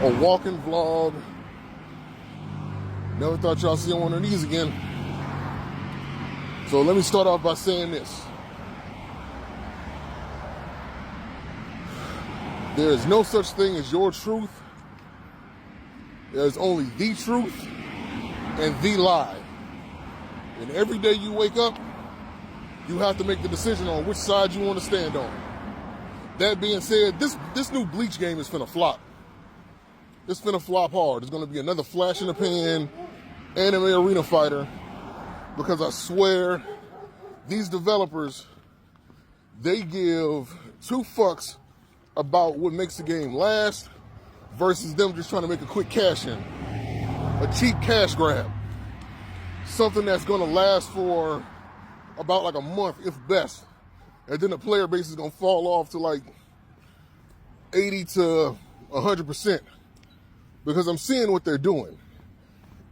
a walking vlog. Never thought y'all see one of these again. So let me start off by saying this. There is no such thing as your truth. There's only the truth and the lie. And every day you wake up, you have to make the decision on which side you want to stand on. That being said, this new Bleach game is finna flop. It's finna flop hard. It's gonna be another flash in the pan anime arena fighter, because I swear these developers, they give two fucks about what makes the game last versus them just trying to make a quick cash in, a cheap cash grab, something that's gonna last for about like a month if best, and then the player base is gonna fall off to like 80 to 100%, because I'm seeing what they're doing.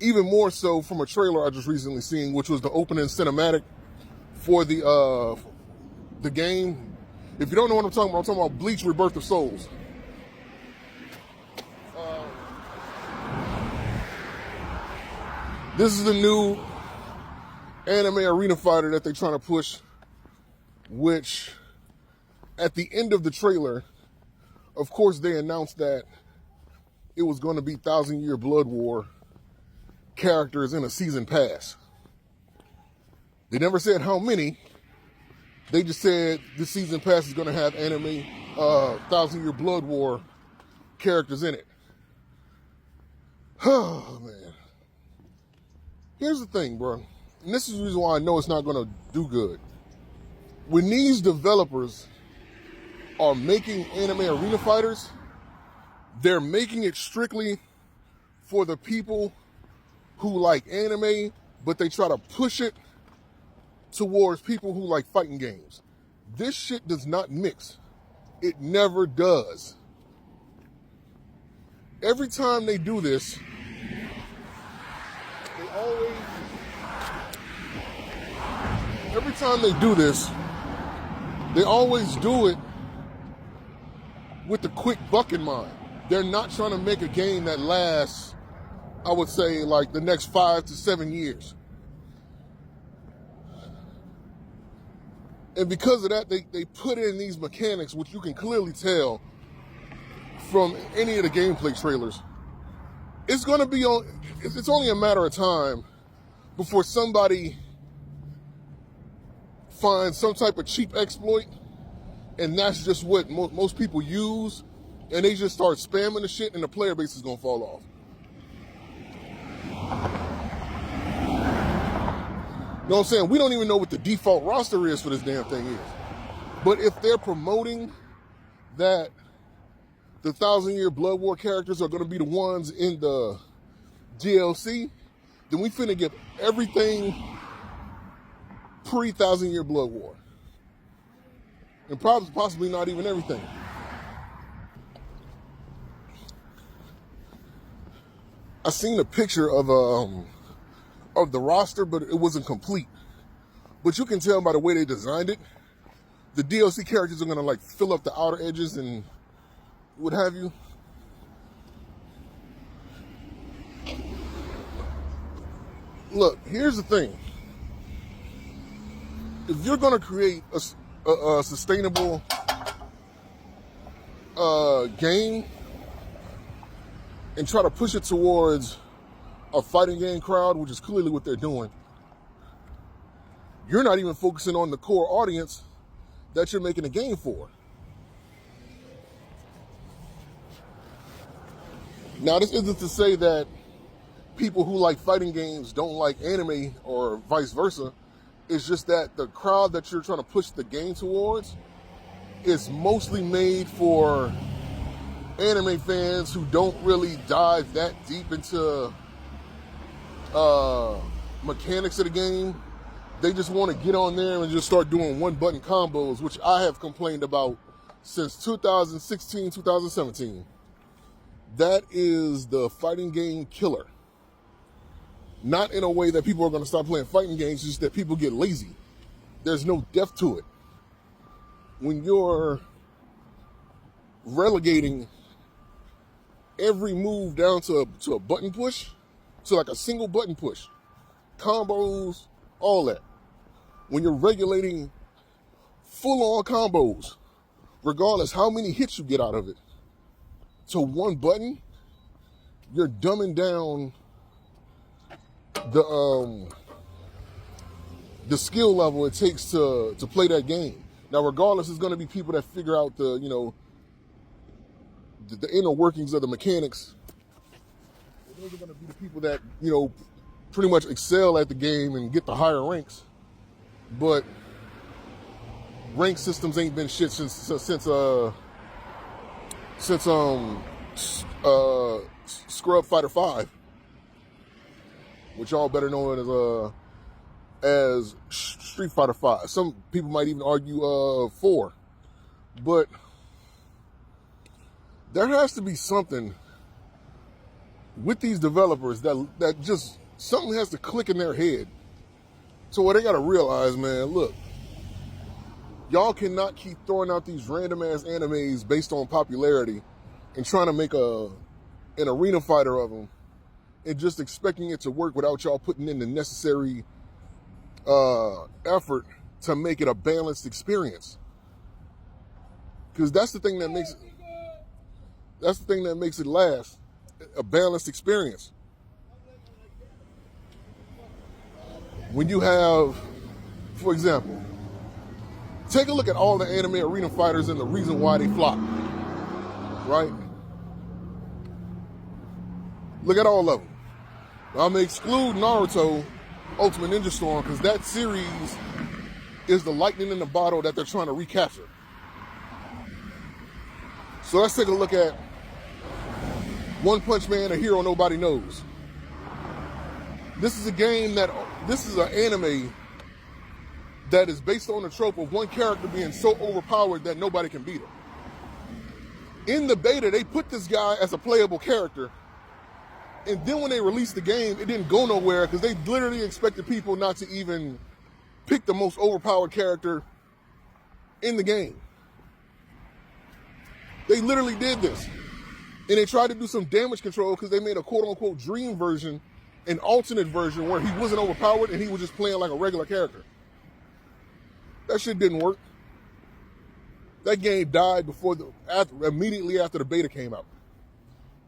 Even more so from a trailer I just recently seen, which was the opening cinematic for the game. If you don't know what I'm talking about Bleach, Rebirth of Souls. This is the new anime arena fighter that they're trying to push, which at the end of the trailer, of course, they announced that it was going to be 1,000-Year Blood War characters in a season pass. They never said how many. They just said this season pass is going to have anime 1,000-Year Blood War characters in it. Oh, man. Here's the thing, bro. And this is the reason why I know it's not going to do good. When these developers are making anime arena fighters, they're making it strictly for the people who like anime, but they try to push it towards people who like fighting games. This shit does not mix. It never does. Every time they do this, they always do it with the quick buck in mind. They're not trying to make a game that lasts, I would say, like the next 5 to 7 years. And because of that, they put in these mechanics, which you can clearly tell from any of the gameplay trailers. It's going to be on, it's only a matter of time before somebody finds some type of cheap exploit, and that's just what most people use, and they just start spamming the shit, and the player base is going to fall off. You know what I'm saying? We don't even know what the default roster is for this damn thing is. But if they're promoting that the 1,000-Year Blood War characters are going to be the ones in the DLC, then we finna get everything pre-1,000-Year Blood War. And possibly not even everything. I seen a picture of the roster, but it wasn't complete. But you can tell by the way they designed it, the DLC characters are gonna like fill up the outer edges and what have you. Look, here's the thing. If you're gonna create a sustainable game and try to push it towards a fighting game crowd, which is clearly what they're doing, you're not even focusing on the core audience that you're making a game for. Now, this isn't to say that people who like fighting games don't like anime or vice versa. It's just that the crowd that you're trying to push the game towards is mostly made for anime fans who don't really dive that deep into mechanics of the game. They just want to get on there and just start doing one-button combos, which I have complained about since 2016, 2017. That is the fighting game killer. Not in a way that people are going to stop playing fighting games, just that people get lazy. There's no depth to it. When you're relegating every move down to a button push, so like a single button push, combos, all that. When you're regulating full-on combos, regardless how many hits you get out of it, to one button, you're dumbing down the skill level it takes to play that game. Now, regardless, it's going to be people that figure out the inner workings of the mechanics. Those are going to be the people that, pretty much excel at the game and get the higher ranks. But rank systems ain't been shit since Scrub Fighter 5, which y'all better know as Street Fighter 5. Some people might even argue 4. But there has to be something with these developers that just something has to click in their head. So what they gotta realize, man, look, y'all cannot keep throwing out these random ass animes based on popularity and trying to make an arena fighter of them and just expecting it to work without y'all putting in the necessary effort to make it a balanced experience. Because that's the thing that makes it last, a balanced experience. When you have, for example, take a look at all the anime arena fighters and the reason why they flop, right? Look at all of them. I'm gonna exclude Naruto Ultimate Ninja Storm because that series is the lightning in the bottle that they're trying to recapture. So let's take a look at One Punch Man, a hero nobody knows. This is an anime that is based on the trope of one character being so overpowered that nobody can beat him. In the beta, they put this guy as a playable character, and then when they released the game, it didn't go nowhere because they literally expected people not to even pick the most overpowered character in the game. They literally did this. And they tried to do some damage control because they made a quote-unquote dream version, an alternate version where he wasn't overpowered and he was just playing like a regular character. That shit didn't work. That game died immediately after the beta came out.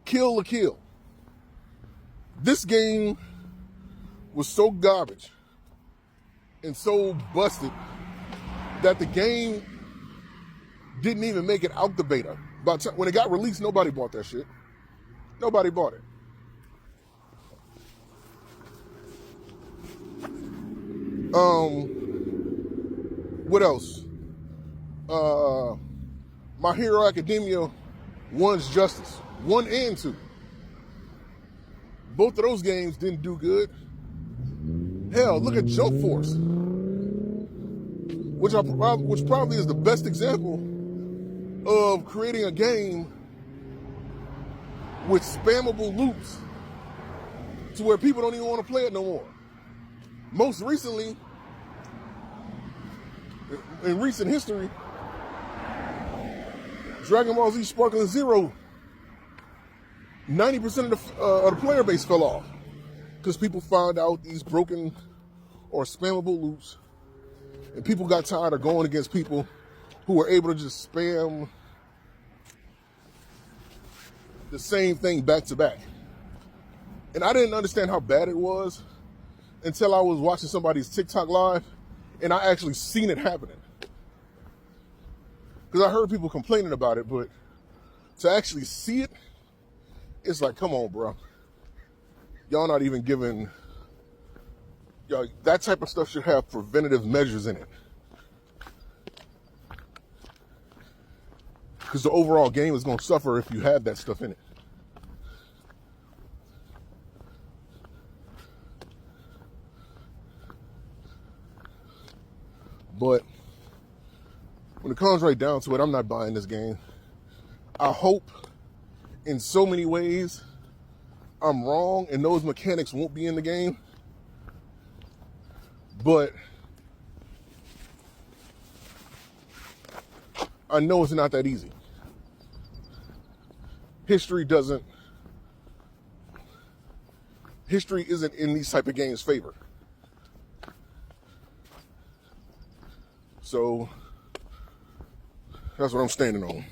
Kill la kill. This game was so garbage and so busted that the game didn't even make it out the beta. When it got released, nobody bought that shit. Nobody bought it. What else? My Hero Academia, One's Justice, 1 and 2. Both of those games didn't do good. Hell, look at Joke Force, which probably is the best example of creating a game with spammable loops to where people don't even want to play it no more. Most recently, in recent history, Dragon Ball Z Sparkling Zero, 90% of the player base fell off because people found out these broken or spammable loops, and people got tired of going against people who were able to just spam the same thing back to back. And I didn't understand how bad it was until I was watching somebody's TikTok live and I actually seen it happening. Because I heard people complaining about it, but to actually see it, it's like, come on, bro. Y'all not even giving, that type of stuff should have preventative measures in it. Because the overall game is going to suffer if you have that stuff in it. But when it comes right down to it, I'm not buying this game. I hope in so many ways I'm wrong and those mechanics won't be in the game. But I know it's not that easy. History doesn't history isn't in these type of games' favor. So that's what I'm standing on.